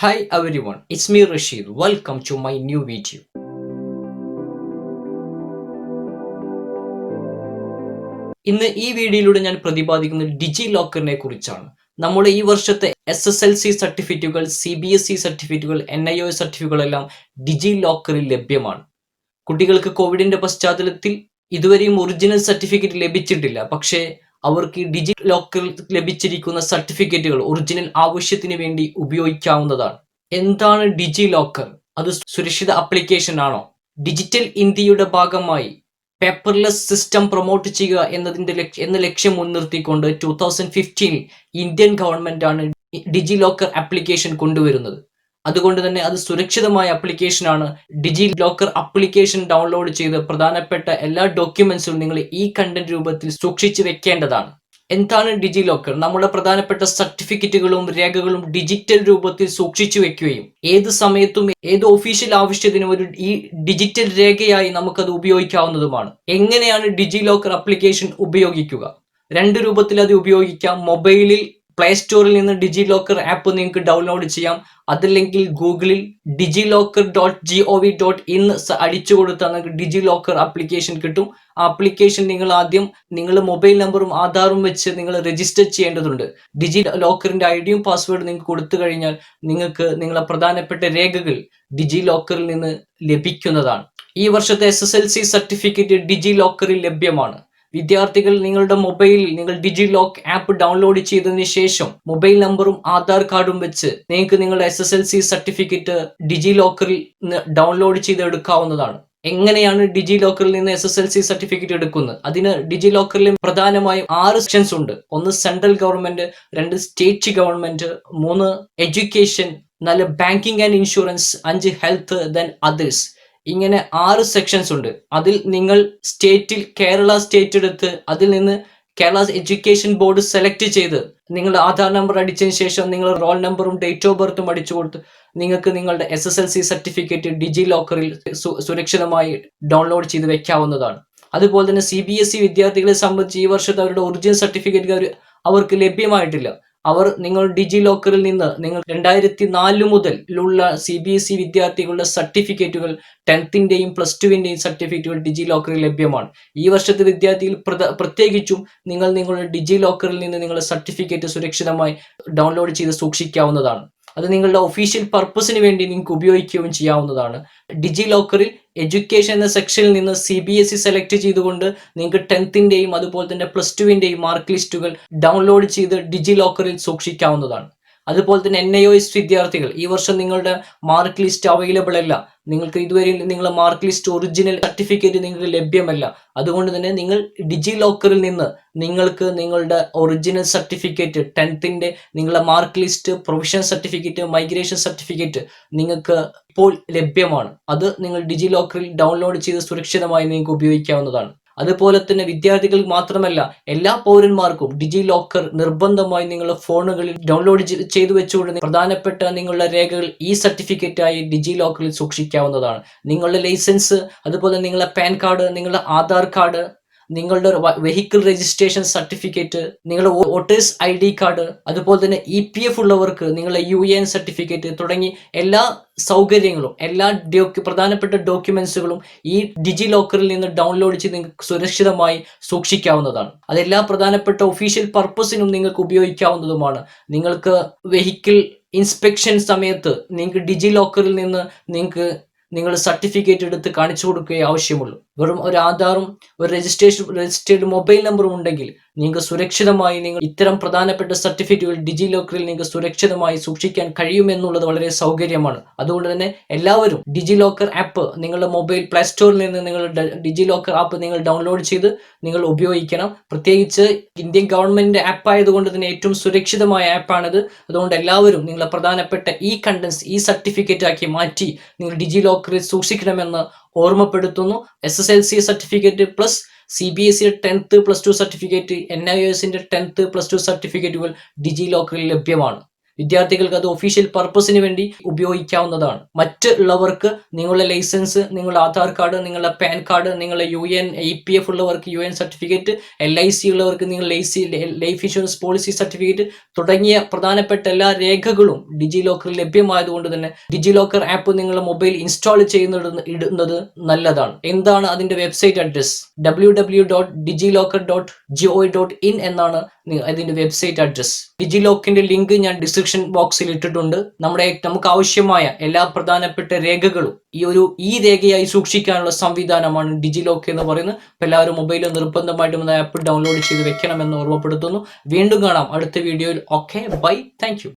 Hi everyone, it's me Rashid. Welcome to my new video. ഇന്ന് ഈ വീഡിയോയിലൂടെ ഞാൻ പ്രതിപാദിക്കുന്നത് ഡിജി ലോക്കറിനെ കുറിച്ചാണ്. നമ്മുടെ ഈ വർഷത്തെ SSLC സർട്ടിഫിക്കറ്റുകൾ, CBSE സർട്ടിഫിക്കറ്റുകൾ, Nios സർട്ടിഫിക്കറ്റുകളെല്ലാം ഡിജി ലോക്കറിൽ ലഭ്യമാണ്. കുട്ടികൾക്ക് കോവിഡിന്റെ പശ്ചാത്തലത്തിൽ ഇതുവരെയും ഒറിജിനൽ സർട്ടിഫിക്കറ്റ് ലഭിച്ചിട്ടില്ല. പക്ഷേ അവർക്ക് ഡിജി ലോക്കറിൽ ലഭിച്ചിരിക്കുന്ന സർട്ടിഫിക്കറ്റുകൾ ഒറിജിനൽ ആവശ്യത്തിന് വേണ്ടി ഉപയോഗിക്കാവുന്നതാണ്. എന്താണ് ഡിജി ലോക്കർ? അത് സുരക്ഷിത ആപ്ലിക്കേഷൻ ആണോ? ഡിജിറ്റൽ ഇന്ത്യയുടെ ഭാഗമായി പേപ്പർലെസ് സിസ്റ്റം പ്രൊമോട്ട് ചെയ്യുക എന്ന ലക്ഷ്യം മുൻനിർത്തിക്കൊണ്ട് 2015 ഇന്ത്യൻ ഗവൺമെന്റ് ആണ് ഡിജി ലോക്കർ ആപ്ലിക്കേഷൻ കൊണ്ടുവരുന്നത്. അതുകൊണ്ട് തന്നെ അത് സുരക്ഷിതമായ ആപ്ലിക്കേഷൻ ആണ്. ഡിജി ലോക്കർ ആപ്ലിക്കേഷൻ ഡൗൺലോഡ് ചെയ്ത് പ്രധാനപ്പെട്ട എല്ലാ ഡോക്യുമെന്റ്സും നിങ്ങൾ ഈ കണ്ടന്റ് രൂപത്തിൽ സൂക്ഷിച്ചു വെക്കേണ്ടതാണ്. എന്താണ് ഡിജി ലോക്കർ? നമ്മുടെ പ്രധാനപ്പെട്ട സർട്ടിഫിക്കറ്റുകളും രേഖകളും ഡിജിറ്റൽ രൂപത്തിൽ സൂക്ഷിച്ചു വെക്കുകയും ഏത് സമയത്തും ഏത് ഒഫീഷ്യൽ ആവശ്യത്തിനും ഈ ഡിജിറ്റൽ രേഖയായി നമുക്കത് ഉപയോഗിക്കാവുന്നതുമാണ്. എങ്ങനെയാണ് ഡിജി ലോക്കർ ആപ്ലിക്കേഷൻ ഉപയോഗിക്കുക? രണ്ട് രൂപത്തിൽ അത് ഉപയോഗിക്കാം. മൊബൈലിൽ പ്ലേ സ്റ്റോറിൽ നിന്ന് ഡിജി ലോക്കർ ആപ്പ് നിങ്ങൾക്ക് ഡൗൺലോഡ് ചെയ്യാം. അതല്ലെങ്കിൽ ഗൂഗിളിൽ digilocker.gov.in അടിച്ചു കൊടുത്താൽ നിങ്ങൾക്ക് ഡിജി ലോക്കർ ആപ്ലിക്കേഷൻ കിട്ടും. ആ ആപ്ലിക്കേഷൻ നിങ്ങൾ ആദ്യം നിങ്ങളുടെ മൊബൈൽ നമ്പറും ആധാറും വെച്ച് നിങ്ങൾ രജിസ്റ്റർ ചെയ്യേണ്ടതുണ്ട്. ഡിജി ലോക്കറിന്റെ ഐഡിയും പാസ്വേഡും നിങ്ങൾക്ക് കൊടുത്തു കഴിഞ്ഞാൽ നിങ്ങൾക്ക് നിങ്ങളെ പ്രധാനപ്പെട്ട രേഖകൾ ഡിജി ലോക്കറിൽ നിന്ന് ലഭിക്കുന്നതാണ്. ഈ വർഷത്തെ SSLC സർട്ടിഫിക്കറ്റ് ഡിജി ലോക്കറിൽ ലഭ്യമാണ്. വിദ്യാർത്ഥികൾ നിങ്ങളുടെ മൊബൈലിൽ നിങ്ങൾ ഡിജി ലോക്ക് ആപ്പ് ഡൗൺലോഡ് ചെയ്തതിന് ശേഷം മൊബൈൽ നമ്പറും ആധാർ കാർഡും വെച്ച് നിങ്ങൾക്ക് നിങ്ങളുടെ SSLC സർട്ടിഫിക്കറ്റ് ഡിജി ലോക്കറിൽ ഡൗൺലോഡ് ചെയ്ത് എടുക്കാവുന്നതാണ്. എങ്ങനെയാണ് ഡിജി ലോക്കറിൽ നിന്ന് SSLC സർട്ടിഫിക്കറ്റ് എടുക്കുന്നത്? അതിന് ഡിജി ലോക്കറിൽ പ്രധാനമായും 6 സെക്ഷൻസ് ഉണ്ട്. 1 central government, 2 state government, 3 education, 4 banking and insurance, 5 health, then others. ഇങ്ങനെ 6 സെക്ഷൻസ് ഉണ്ട്. അതിൽ നിങ്ങൾ സ്റ്റേറ്റിൽ കേരള സ്റ്റേറ്റ് എടുത്ത് അതിൽ നിന്ന് കേരള എഡ്യൂക്കേഷൻ ബോർഡ് സെലക്ട് ചെയ്ത് നിങ്ങളുടെ ആധാർ നമ്പർ അടിച്ചതിന് ശേഷം നിങ്ങളുടെ റോൾ നമ്പറും ഡേറ്റ് ഓഫ് ബർത്തും അടിച്ചു കൊടുത്ത് നിങ്ങൾക്ക് നിങ്ങളുടെ SSLC സർട്ടിഫിക്കറ്റ് ഡിജി ലോക്കറിൽ സുരക്ഷിതമായി ഡൗൺലോഡ് ചെയ്ത് വെക്കാവുന്നതാണ്. അതുപോലെ തന്നെ CBSE വിദ്യാർത്ഥികളെ സംബന്ധിച്ച് ഈ വർഷത്തെ അവരുടെ ഒറിജിനൽ സർട്ടിഫിക്കറ്റ് അവർക്ക് ലഭ്യമായിട്ടില്ല. അവർ നിങ്ങൾ ഡിജി ലോക്കറിൽ നിന്ന് നിങ്ങൾ 2004 മുതലുള്ള CBSE വിദ്യാർത്ഥികളുടെ സർട്ടിഫിക്കറ്റുകൾ 10ന്റെയും +2ന്റെയും സർട്ടിഫിക്കറ്റുകൾ ഡിജി ലോക്കറിൽ ലഭ്യമാണ്. ഈ വർഷത്തെ വിദ്യാർത്ഥികൾ പ്രത്യേകിച്ചും നിങ്ങളുടെ ഡിജി ലോക്കറിൽ നിന്ന് നിങ്ങളുടെ സർട്ടിഫിക്കറ്റ് സുരക്ഷിതമായി ഡൗൺലോഡ് ചെയ്ത് സൂക്ഷിക്കാവുന്നതാണ്. അത് നിങ്ങളുടെ ഒഫീഷ്യൽ പർപ്പസിന് വേണ്ടി നിങ്ങൾക്ക് ഉപയോഗിക്കുകയും ചെയ്യാവുന്നതാണ്. ഡിജി ലോക്കറിൽ എഡ്യൂക്കേഷൻ എന്ന സെക്ഷനിൽ നിന്ന് CBSE സെലക്ട് ചെയ്തുകൊണ്ട് നിങ്ങൾക്ക് 10ന്റെയും അതുപോലെ തന്നെ +2ന്റെയും മാർക്ക് ലിസ്റ്റുകൾ ഡൗൺലോഡ് ചെയ്ത് ഡിജി ലോക്കറിൽ സൂക്ഷിക്കാവുന്നതാണ്. അതുപോലെ തന്നെ Nios വിദ്യാർത്ഥികൾ ഈ വർഷം നിങ്ങളുടെ മാർക്ക് ലിസ്റ്റ് അവൈലബിൾ അല്ല. നിങ്ങൾക്ക് ഇതുവരെ നിങ്ങളുടെ മാർക്ക് ലിസ്റ്റ് ഒറിജിനൽ സർട്ടിഫിക്കറ്റ് നിങ്ങൾക്ക് ലഭ്യമല്ല. അതുകൊണ്ട് തന്നെ നിങ്ങൾ ഡിജി ലോക്കറിൽ നിന്ന് നിങ്ങൾക്ക് നിങ്ങളുടെ ഒറിജിനൽ സർട്ടിഫിക്കറ്റ് 10ന്റെ നിങ്ങളുടെ mark list, provisional certificate, migration certificate നിങ്ങൾക്ക് ഇപ്പോൾ ലഭ്യമാണ്. അത് നിങ്ങൾ ഡിജി ലോക്കറിൽ ഡൗൺലോഡ് ചെയ്ത് സുരക്ഷിതമായി നിങ്ങൾക്ക് ഉപയോഗിക്കാവുന്നതാണ്. അതുപോലെ തന്നെ വിദ്യാർത്ഥികൾക്ക് മാത്രമല്ല എല്ലാ പൗരന്മാർക്കും ഡിജി ലോക്കർ നിർബന്ധമായി നിങ്ങളുടെ ഫോണുകളിൽ ഡൗൺലോഡ് ചെയ്തു വെച്ചുകൊണ്ട് പ്രധാനപ്പെട്ട നിങ്ങളുടെ രേഖകൾ ഈ സർട്ടിഫിക്കറ്റായി ഡിജി ലോക്കറിൽ സൂക്ഷിക്കാവുന്നതാണ്. നിങ്ങളുടെ ലൈസൻസ്, അതുപോലെ നിങ്ങളുടെ പാൻ കാർഡ്, നിങ്ങളുടെ ആധാർ കാർഡ്, നിങ്ങളുടെ വെഹിക്കിൾ രജിസ്ട്രേഷൻ സർട്ടിഫിക്കറ്റ്, നിങ്ങളുടെ വോട്ടേഴ്സ് ID കാർഡ്, അതുപോലെ തന്നെ EPF ഉള്ളവർക്ക് നിങ്ങളുടെ UN സർട്ടിഫിക്കറ്റ് തുടങ്ങി എല്ലാ സൗകര്യങ്ങളും എല്ലാ പ്രധാനപ്പെട്ട ഡോക്യുമെന്റ്സുകളും ഈ ഡിജി ലോക്കറിൽ നിന്ന് ഡൗൺലോഡ് ചെയ്ത് നിങ്ങൾക്ക് സുരക്ഷിതമായി സൂക്ഷിക്കാവുന്നതാണ്. അതെല്ലാ പ്രധാനപ്പെട്ട ഒഫീഷ്യൽ പർപ്പസിനും നിങ്ങൾക്ക് ഉപയോഗിക്കാവുന്നതുമാണ്. നിങ്ങൾക്ക് വെഹിക്കിൾ ഇൻസ്പെക്ഷൻ സമയത്ത് നിങ്ങൾക്ക് ഡിജി ലോക്കറിൽ നിന്ന് നിങ്ങൾ സർട്ടിഫിക്കറ്റ് എടുത്ത് കാണിച്ചു കൊടുക്കുകയേ ആവശ്യമുള്ളൂ. വെറും ഒരു ആധാറും ഒരു രജിസ്റ്റേർഡ് മൊബൈൽ നമ്പറും ഉണ്ടെങ്കിൽ നിങ്ങൾക്ക് സുരക്ഷിതമായി ഇത്തരം പ്രധാനപ്പെട്ട സർട്ടിഫിക്കറ്റുകൾ ഡിജി ലോക്കറിൽ നിങ്ങൾക്ക് സുരക്ഷിതമായി സൂക്ഷിക്കാൻ കഴിയുമെന്നുള്ളത് വളരെ സൗകര്യമാണ്. അതുകൊണ്ട് തന്നെ എല്ലാവരും ഡിജി ലോക്കർ ആപ്പ് നിങ്ങളുടെ മൊബൈൽ പ്ലേ സ്റ്റോറിൽ നിന്ന് നിങ്ങളുടെ ഡിജി ലോക്കർ ആപ്പ് നിങ്ങൾ ഡൗൺലോഡ് ചെയ്ത് നിങ്ങൾ ഉപയോഗിക്കണം. പ്രത്യേകിച്ച് ഇന്ത്യൻ ഗവൺമെന്റിന്റെ ആപ്പ് ആയതുകൊണ്ട് തന്നെ ഏറ്റവും സുരക്ഷിതമായ ആപ്പാണിത്. അതുകൊണ്ട് എല്ലാവരും നിങ്ങളുടെ പ്രധാനപ്പെട്ട ഈ കണ്ടൻസ് ഈ സർട്ടിഫിക്കറ്റ് ആക്കി മാറ്റി നിങ്ങൾ ഡിജി ലോക്കറിൽ സൂക്ഷിക്കണമെന്ന് ഓർമ്മപ്പെടുത്തുന്നു. SSLC certificate plus CBSE 10th+2 certificate, Niosന്റെ 10th+2 സർട്ടിഫിക്കറ്റുകൾ ഡിജി ലോക്കറിൽ ലഭ്യമാണ്. വിദ്യാർത്ഥികൾക്ക് അത് ഒഫീഷ്യൽ പർപ്പസിന് വേണ്ടി ഉപയോഗിക്കാവുന്നതാണ്. മറ്റുള്ളവർക്ക് നിങ്ങളുടെ ലൈസൻസ്, നിങ്ങളുടെ ആധാർ കാർഡ്, നിങ്ങളുടെ പാൻ കാർഡ്, നിങ്ങളുടെ UN EPF ഉള്ളവർക്ക് UN സർട്ടിഫിക്കറ്റ്, LIC ഉള്ളവർക്ക് നിങ്ങൾ ലൈഫ് ഇൻഷുറൻസ് പോളിസി സർട്ടിഫിക്കറ്റ് തുടങ്ങിയ പ്രധാനപ്പെട്ട എല്ലാ രേഖകളും ഡിജി ലോക്കറിൽ ലഭ്യമായതുകൊണ്ട് തന്നെ ഡിജി ലോക്കർ ആപ്പ് നിങ്ങളുടെ മൊബൈൽ ഇൻസ്റ്റാൾ ചെയ്യുന്നത് നല്ലതാണ്. എന്താണ് അതിന്റെ വെബ്സൈറ്റ് അഡ്രസ്? www.digilocker.gov.in എന്നാണ് അതിന്റെ വെബ്സൈറ്റ് അഡ്രസ്. ഡിജി ലോക്കിന്റെ ലിങ്ക് ഞാൻ ഡിസ്ക്രിപ്ഷൻ ബോക്സിൽ ഇട്ടിട്ടുണ്ട്. നമുക്ക് ആവശ്യമായ എല്ലാ പ്രധാനപ്പെട്ട രേഖകളും ഈ രേഖയായി സൂക്ഷിക്കാനുള്ള സംവിധാനമാണ് ഡിജി ലോക്ക് എന്ന് പറയുന്നത്. എല്ലാവരും മൊബൈലിൽ നിർബന്ധമായിട്ടും ആപ്പ് ഡൗൺലോഡ് ചെയ്ത് വെക്കണമെന്ന് ഓർമ്മപ്പെടുത്തുന്നു. വീണ്ടും കാണാം അടുത്ത വീഡിയോയിൽ. Okay, bye, thank U.